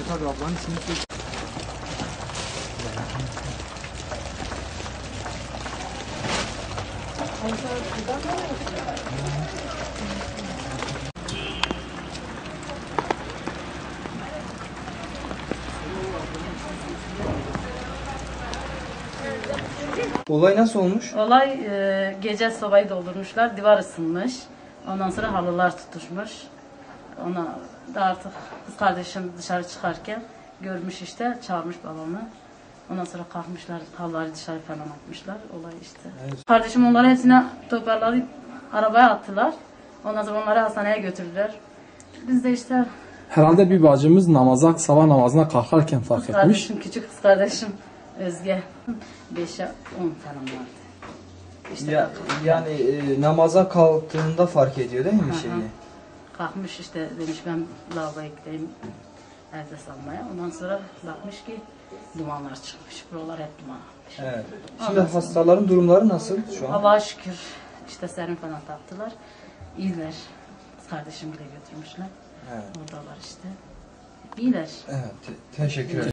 tabii ablanın ismini söyle. Olay nasıl olmuş? Olay gece sobayı doldurmuşlar, divar ısınmış. Ondan sonra halılar tutuşmuş. Ona da artık kız kardeşim dışarı çıkarken görmüş işte, çağırmış babamı. Ondan sonra kalkmışlar, halıları dışarı falan atmışlar. Olay işte. Evet. Kardeşim onları hepsine toparlayıp arabaya attılar. Ondan sonra onları hastaneye götürdüler. Biz de işte Herhalde bir bacımız sabah namazına kalkarken fark kız etmiş. kardeşim, küçük kız kardeşim Özge 5'e 10 falan vardı. İşte Yani namaza kalktığında fark ediyor değil mi şeyi? kalkmış işte demiş ben lavaboya gideyim evde salmaya. Ondan sonra bakmış ki dumanlar çıkmış. Buralar hep duman almış. Evet. Şimdi hastaların durumları nasıl şu an? Allah'a şükür işte serum falan taktılar. İyiler. Kız kardeşim bile götürmüşler. Evet. Oradalar işte. İyiler. Evet. Teşekkür ederim.